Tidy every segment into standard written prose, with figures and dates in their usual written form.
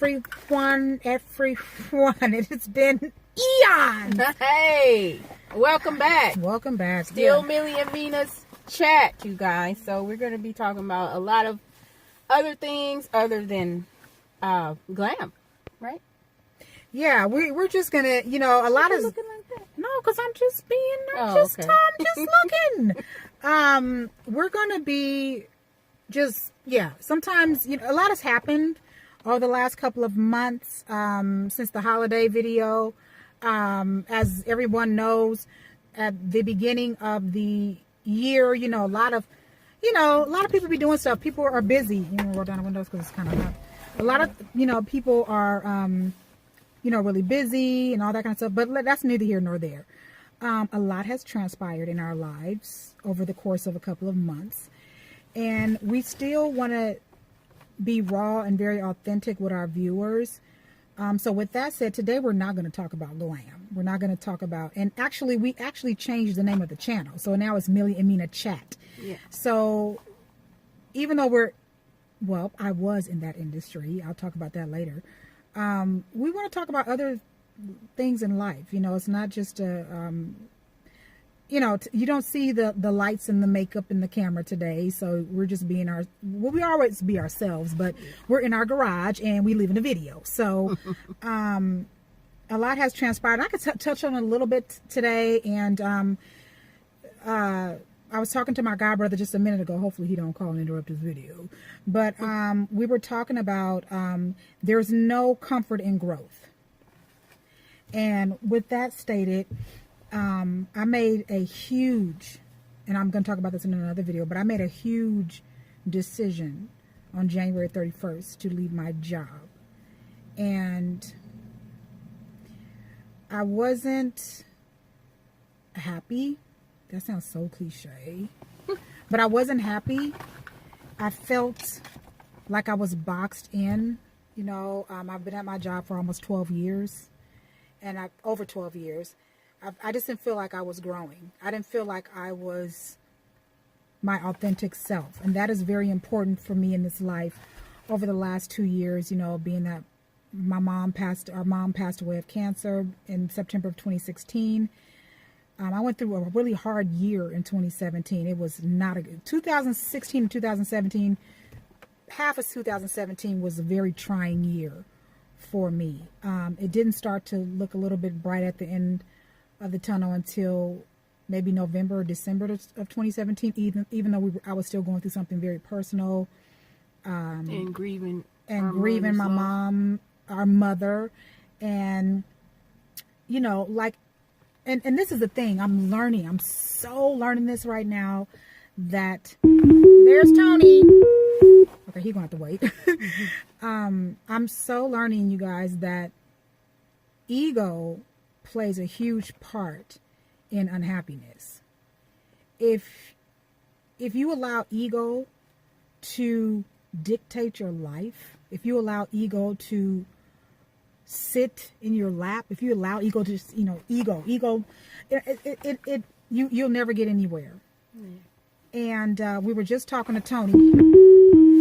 everyone. It has been eons. Hey, welcome back. Welcome back. Still Milly and Mina's chat, you guys. So we're going to be talking about a lot of other things other than glam, right? Yeah, we're just gonna, a lot of looking like that? no, because I'm just being, I'm just looking. We're gonna be just, sometimes, a lot has happened over the last couple of months, since the holiday video. As everyone knows, at the beginning of the year, a lot of people be doing stuff. People are busy. Roll down the windows because it's kind of hot. A lot of, people are, really busy and all that kind of stuff. But that's neither here nor there. A lot has transpired in our lives over the course of a couple of months. And we still want to be raw and very authentic with our viewers. So with that said, today we're not going to talk about glam. We're not going to talk about, and actually we changed the name of the channel. So now it's Milly&MinaChat. Yeah. So even though I was in that industry, I'll talk about that later. We want to talk about other things in life. It's not just you don't see the lights and the makeup and the camera today. So we're just being we always be ourselves, but we're in our garage and we live in a video. So, a lot has transpired. I could touch on a little bit today. And, I was talking to my godbrother just a minute ago. Hopefully he don't call and interrupt his video. But, we were talking about, there's no comfort in growth. And with that stated, I made a huge, and I'm going to talk about this in another video, but I made a huge decision on January 31st to leave my job. And I wasn't happy. That sounds so cliche, but I wasn't happy. I felt like I was boxed in. I've been at my job for almost 12 years, and over 12 years. I just didn't feel like I was growing. I didn't feel like I was my authentic self. And that is very important for me in this life over the last 2 years, being that our mom passed away of cancer in September of 2016. I went through a really hard year in 2017. It was not a good, 2016 and 2017, half of 2017 was a very trying year for me. It didn't start to look a little bit bright at the end of the tunnel until maybe November or December of 2017, even though I was still going through something very personal, and grieving my mom, our mother, and and this is the thing I'm so learning this right now, that there's Tony. Okay, he's gonna have to wait. I'm so learning, you guys, that ego plays a huge part in unhappiness. If you allow ego to dictate your life, if you allow ego to sit in your lap, if you allow ego to just, you'll never get anywhere. And we were just talking to Tony.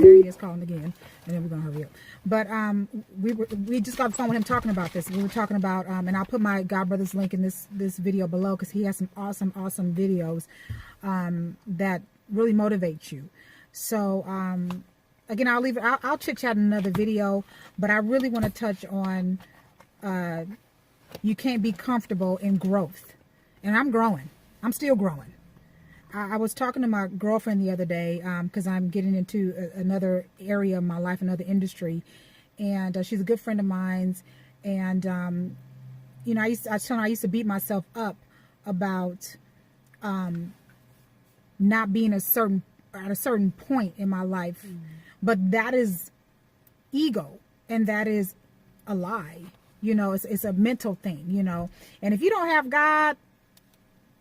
There he is calling again, and then we're gonna hurry up. But we just got the phone with him talking about this. We were talking about, and I'll put my godbrother's link in this video below, because he has some awesome videos that really motivate you. So again, I'll chit chat in another video, but I really want to touch on you can't be comfortable in growth, and I'm growing. I'm still growing. I was talking to my girlfriend the other day, because I'm getting into another area of my life, another industry, and she's a good friend of mine's. And I used to beat myself up about not being at a certain point in my life, but that is ego, and that is a lie. It's a mental thing. And if you don't have God,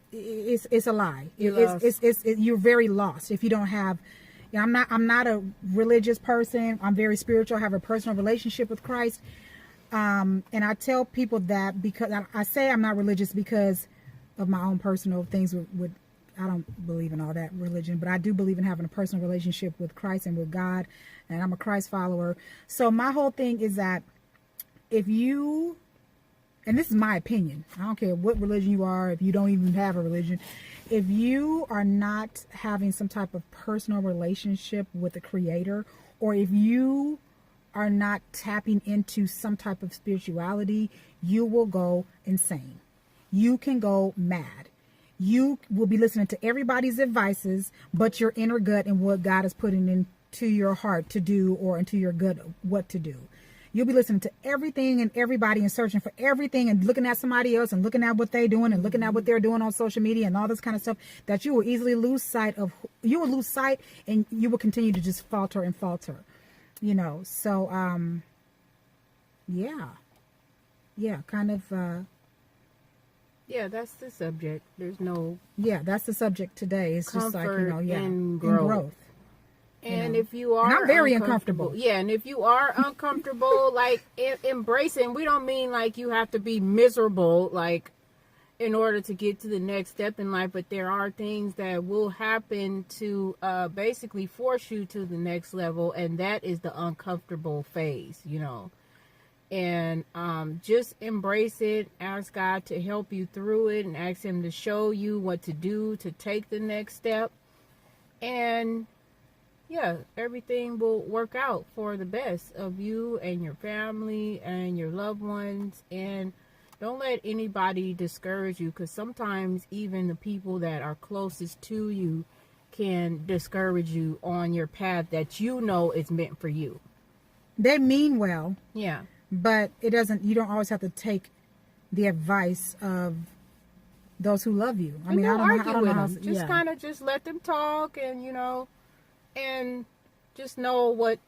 it's a lie. You're very lost if you don't have. I'm not a religious person. I'm very spiritual. I have a personal relationship with Christ. And I tell people that, because I say I'm not religious because of my own personal things with I don't believe in all that religion, but I do believe in having a personal relationship with Christ and with God, and I'm a Christ follower. So my whole thing is that if you, and this is my opinion, I don't care what religion you are, if you don't even have a religion, if you are not having some type of personal relationship with the Creator, or if you are not tapping into some type of spirituality, you will go insane. You can go mad. You will be listening to everybody's advices, but your inner gut and what God is putting into your heart to do, or into your gut what to do. You'll be listening to everything and everybody and searching for everything and looking at somebody else and looking at what they're doing and looking at what they're doing on social media and all this kind of stuff, that you will easily lose sight of. You will lose sight, and you will continue to just falter and falter. You know, so yeah, kind of yeah, that's the subject. There's no that's the subject today. It's just like, you know, in growth. And if you are, and I'm very uncomfortable. Yeah, and if you are uncomfortable, like embracing, we don't mean like you have to be miserable, like in order to get to the next step in life, but there are things that will happen to basically force you to the next level, and that is the uncomfortable phase, you know. And just embrace it, ask God to help you through it, and ask Him to show you what to do to take the next step. And yeah, everything will work out for the best of you and your family and your loved ones. And don't let anybody discourage you, because sometimes even the people that are closest to you can discourage you on your path that you know is meant for you. They mean well. Yeah. But it doesn't, you don't always have to take the advice of those who love you. I mean, I don't know how, just kind of just let them talk, and, you know, and just know what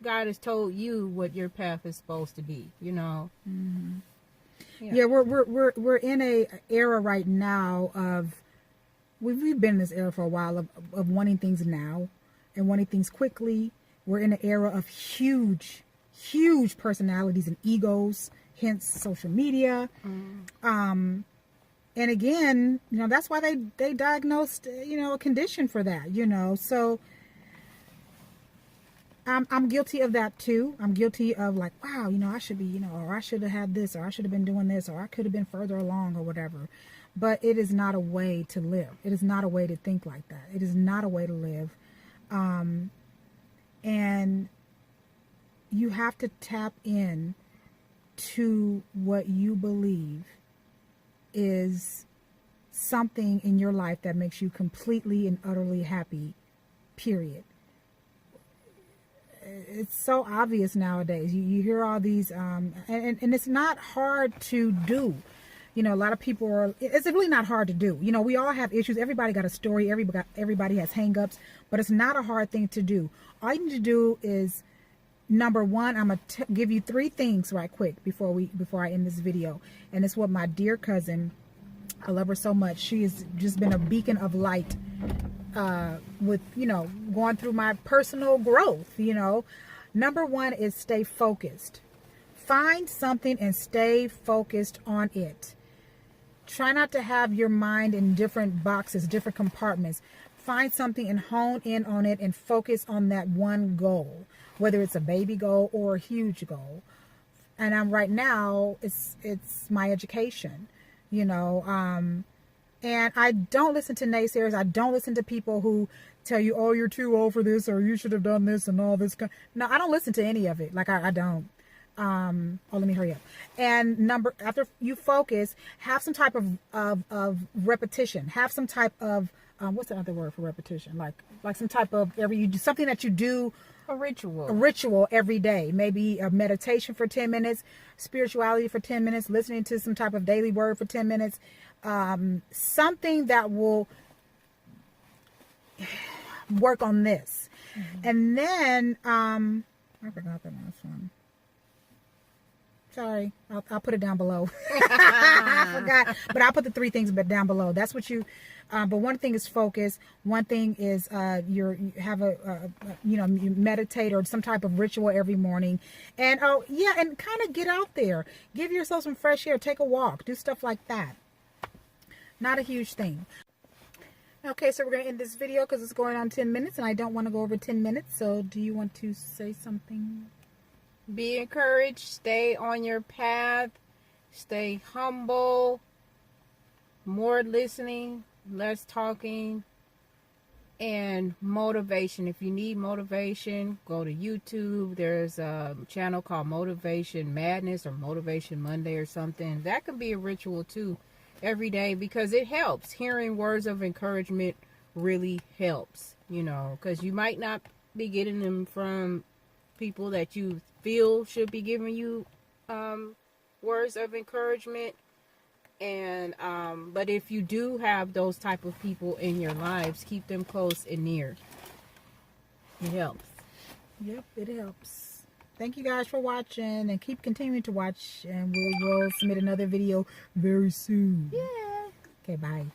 God has told you, what your path is supposed to be, you know. Mm-hmm. Yeah, we're in a era right now of, we've been in this era for a while of wanting things now and wanting things quickly. We're in an era of huge personalities and egos, hence social media. And again, you know, that's why they diagnosed, you know, a condition for that, you know. So I'm guilty of that too. I'm guilty of like, wow, you know, I should be, you know, or I should have had this, or I should have been doing this, or I could have been further along, or whatever. But it is not a way to live. It is not a way to think like that. It is not a way to live. And you have to tap in to what you believe is something in your life that makes you completely and utterly happy, period. It's so obvious nowadays. You hear all these, and it's not hard to do. You know, a lot of people are, it's really not hard to do. You know, we all have issues. Everybody got a story. Everybody has hang-ups, but it's not a hard thing to do. All you need to do is, number one, I'm going to give you 3 things right quick before I end this video. And it's what my dear cousin, I love her so much. She has just been a beacon of light with, you know, going through my personal growth, you know. Number 1 is stay focused. Find something and stay focused on it. Try not to have your mind in different boxes, different compartments. Find something and hone in on it and focus on that one goal, whether it's a baby goal or a huge goal. And right now, it's my education, you know. And I don't listen to naysayers. I don't listen to people who tell you, oh, you're too old for this, or you should have done this and all this. No, I don't listen to any of it. Like, I don't. Let me hurry up. And after you focus, have some type of repetition. Have some type of, what's the other word for repetition? Like some type of something that you do. A ritual every day. Maybe a meditation for 10 minutes, spirituality for 10 minutes, listening to some type of daily word for 10 minutes. Something that will work on this. Mm-hmm. And then, I forgot the last one. Sorry, I'll put it down below. I forgot, but I'll put the 3 things down below. That's what you. But one thing is focus. One thing is you have you meditate or some type of ritual every morning, and and kind of get out there, give yourself some fresh air, take a walk, do stuff like that. Not a huge thing. Okay, so we're going to end this video because it's going on 10 minutes and I don't want to go over 10 minutes. So do you want to say something? Be encouraged. Stay on your path. Stay humble. More listening, less talking, and motivation. If you need motivation, go to YouTube. There's a channel called Motivation Madness or Motivation Monday or something. That can be a ritual too every day because it helps. Hearing words of encouragement really helps, you know, because you might not be getting them from people that you feel should be giving you words of encouragement. And but if you do have those type of people in your lives, keep them close and near. It helps. Yep, it helps. Thank you guys for watching and keep continuing to watch, and we will submit another video very soon. Yeah. Okay, bye.